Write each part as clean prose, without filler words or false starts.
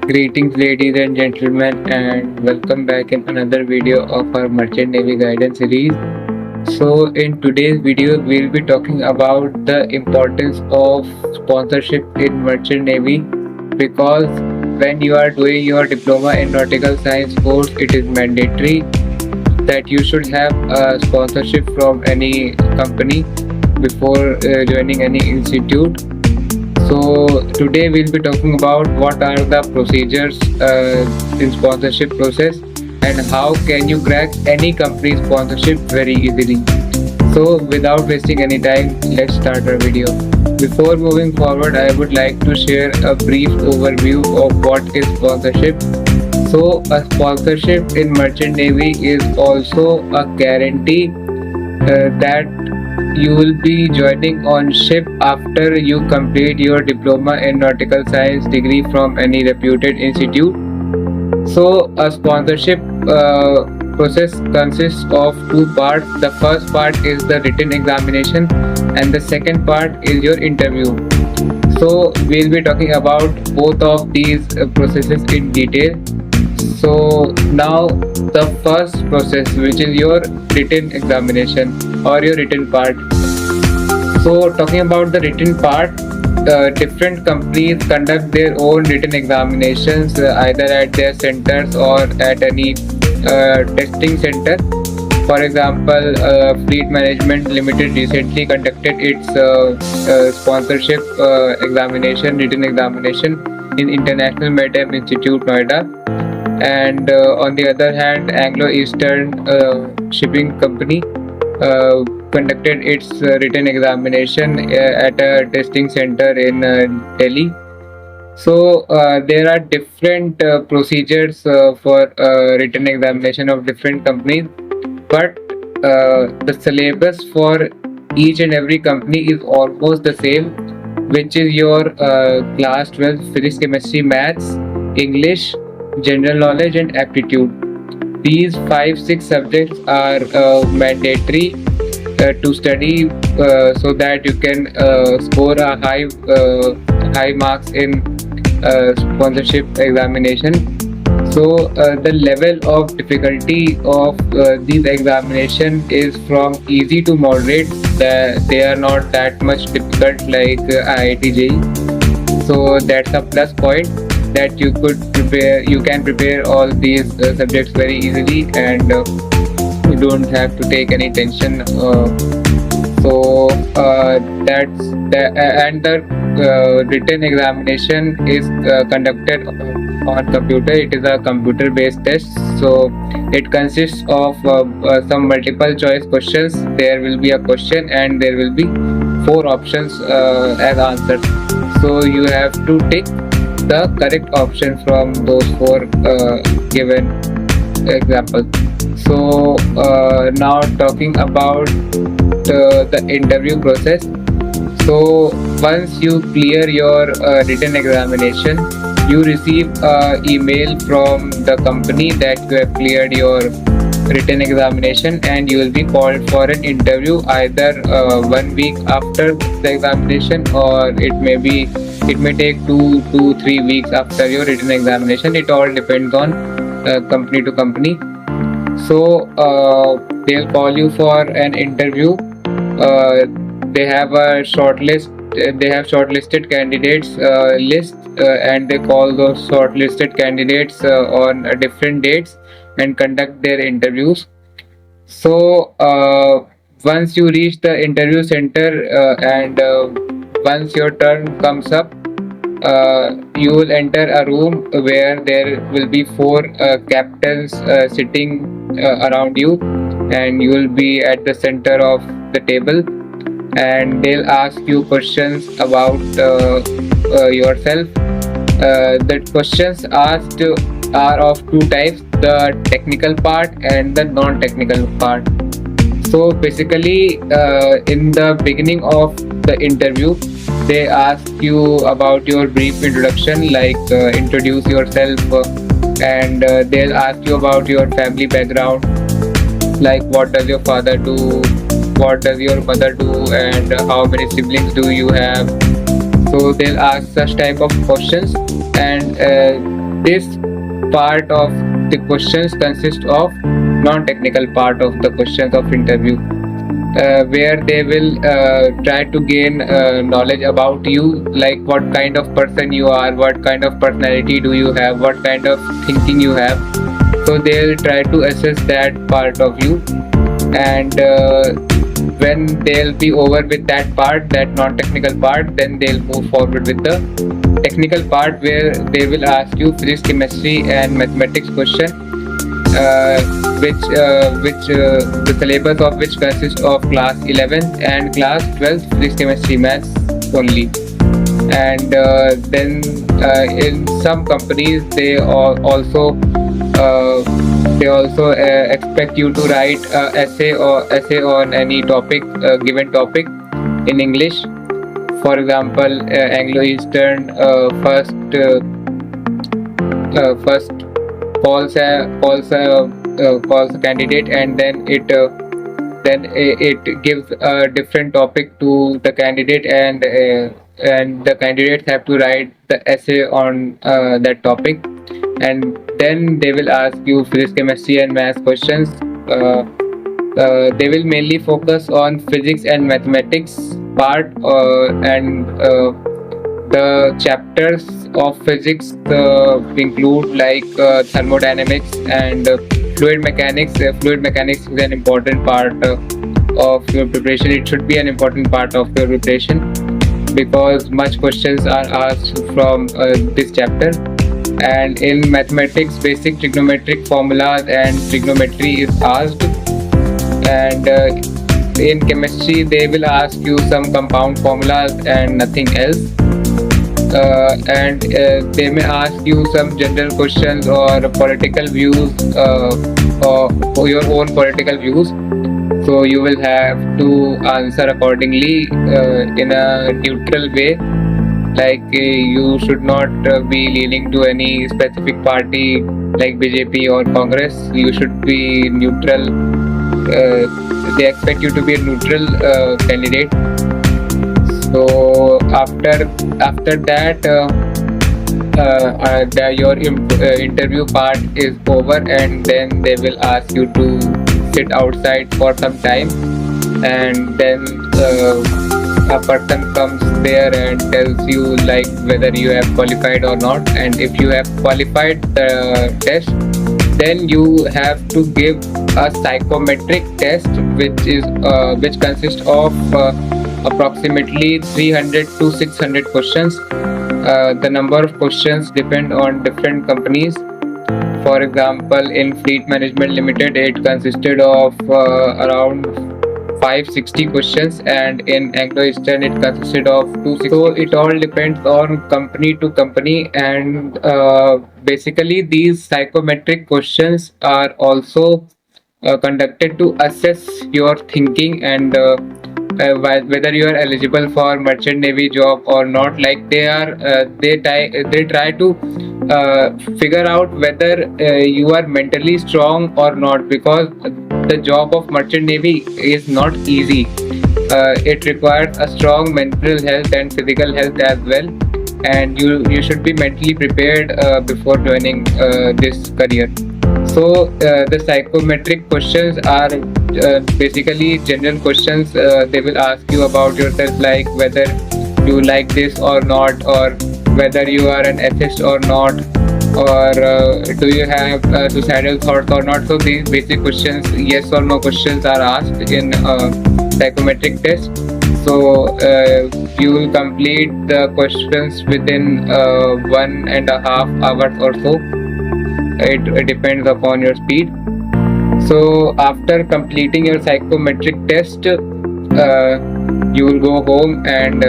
Greetings, ladies and gentlemen, and welcome back in another video of our Merchant Navy Guidance series. So, in today's video, we'll be talking about the importance of sponsorship in Merchant Navy because when you are doing your diploma in nautical science course, it is mandatory that you should have a sponsorship from any company before joining any institute. So today we'll be talking about what are the procedures in sponsorship process and how can you crack any company sponsorship very easily. So without wasting any time, let's start our video. Before moving forward, I would like to share a brief overview of what is sponsorship. So a sponsorship in Merchant Navy is also a guarantee that you will be joining on ship after you complete your diploma in nautical science degree from any reputed institute. So a sponsorship process consists of two parts. The first part is the written examination and the second part is your interview. So we'll be talking about both of these processes in detail. So now the first process, which is your written examination or your written part. So talking about the written part, different companies conduct their own written examinations either at their centers or at any testing center. For example, Fleet Management Limited recently conducted its sponsorship written examination in International Maritime Institute, Noida. And on the other hand, Anglo Eastern Shipping Company conducted its written examination at a testing center in Delhi. So there are different procedures for written examination of different companies, but the syllabus for each and every company is almost the same, which is your class 12 physics, chemistry, maths, English, general knowledge and aptitude. These 5-6 subjects are mandatory to study so that you can score a high marks in sponsorship examination. So the level of difficulty of these examination is from easy to moderate. They are not that much difficult like IIT JEE. So that's a plus point that you can prepare all these subjects very easily and you don't have to take any tension. So that's and the written examination is conducted on computer. It is a computer based test, so it consists of some multiple choice questions. There will be a question and there will be 4 options as answers, so you have to take the correct option from those 4 given examples. So now talking about the interview process. So once you clear your written examination, you receive an email from the company that you have cleared your written examination, and you will be called for an interview either 1 week after the examination, or it may take 2 to 3 weeks after your written examination. It all depends on company to company. So they'll call you for an interview. They have a shortlist. They have shortlisted candidates list, and they call those shortlisted candidates on different dates and conduct their interviews. So once you reach the interview center and once your turn comes up, you will enter a room where there will be 4 captains sitting around you, and you will be at the center of the table, and they'll ask you questions about yourself. The questions asked are of 2 types: the technical part and the non-technical part. So basically, in the beginning of the interview, they ask you about your brief introduction, like introduce yourself, and they'll ask you about your family background, like what does your father do, what does your mother do, and how many siblings do you have. So they'll ask such type of questions, and this part of the questions consists of non-technical part of the questions of interview, where they will try to gain knowledge about you, like what kind of person you are, what kind of personality do you have, what kind of thinking you have. So they'll try to assess that part of you, and when they'll be over with that part, that non-technical part, then they'll move forward with the technical part, where they will ask you physics, chemistry and mathematics question, which the syllabus of which consists of class 11th and class 12th physics, chemistry, maths only. And then in some companies they also expect you to write essay on any topic, given topic, in English. For example, Anglo-Eastern first calls a candidate, and then it gives a different topic to the candidate, and the candidates have to write the essay on that topic, and then they will ask you physics, chemistry and maths questions. They will mainly focus on physics and mathematics part, and the chapters of physics include like thermodynamics and fluid mechanics. Fluid mechanics is an important part of your preparation. It should be an important part of your preparation, because much questions are asked from this chapter. And in mathematics, basic trigonometric formulas and trigonometry is asked. And in chemistry, they will ask you some compound formulas and nothing else. And they may ask you some general questions or political views, or your own political views. So you will have to answer accordingly in a neutral way. Like you should not be leaning to any specific party like BJP or Congress. You should be neutral. They expect you to be a neutral candidate. So after that, your interview part is over, and then they will ask you to sit outside for some time, and then a person comes there and tells you like whether you have qualified or not. And if you have qualified the test, then you have to give a psychometric test, which consists of approximately 300 to 600 questions. The number of questions depend on different companies. For example, in Fleet Management Limited, it consisted of around 560 questions, and in Anglo-Eastern it consisted of 260. So it all depends on company to company, and basically these psychometric questions are also conducted to assess your thinking, and whether you are eligible for merchant navy job or not. Like they try to figure out whether you are mentally strong or not, because the job of merchant navy is not easy. It requires a strong mental health and physical health as well, and you should be mentally prepared before joining this career. So the psychometric questions are basically general questions. They will ask you about yourself, like whether you like this or not, or whether you are an atheist or not, or do you have suicidal thoughts or not. So these basic questions, yes or no questions, are asked in psychometric test. So you will complete the questions within 1.5 hours or so. It depends upon your speed. So after completing your psychometric test, you will go home, and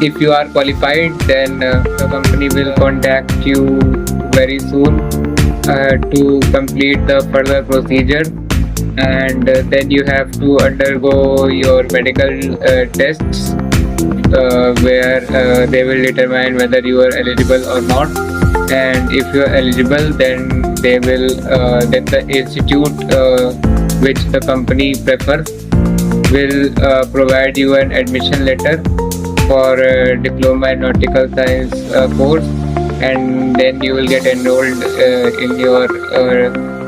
if you are qualified, then the company will contact you very soon to complete the further procedure. And then you have to undergo your medical tests, where they will determine whether you are eligible or not. And if you are eligible, then they will then the institute which the company prefers will provide you an admission letter for diploma in nautical science course, and then you will get enrolled in your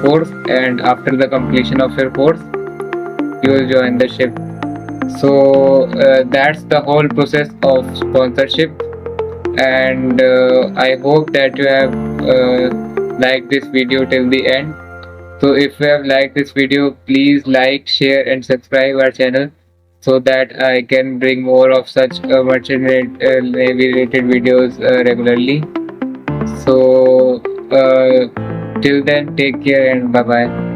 course, and after the completion of your course you will join the ship. So that's the whole process of sponsorship, and I hope that you have liked this video till the end. So if you have liked this video, please like, share and subscribe our channel so that I can bring more of such merchant navy related videos regularly. So till then, take care and bye bye.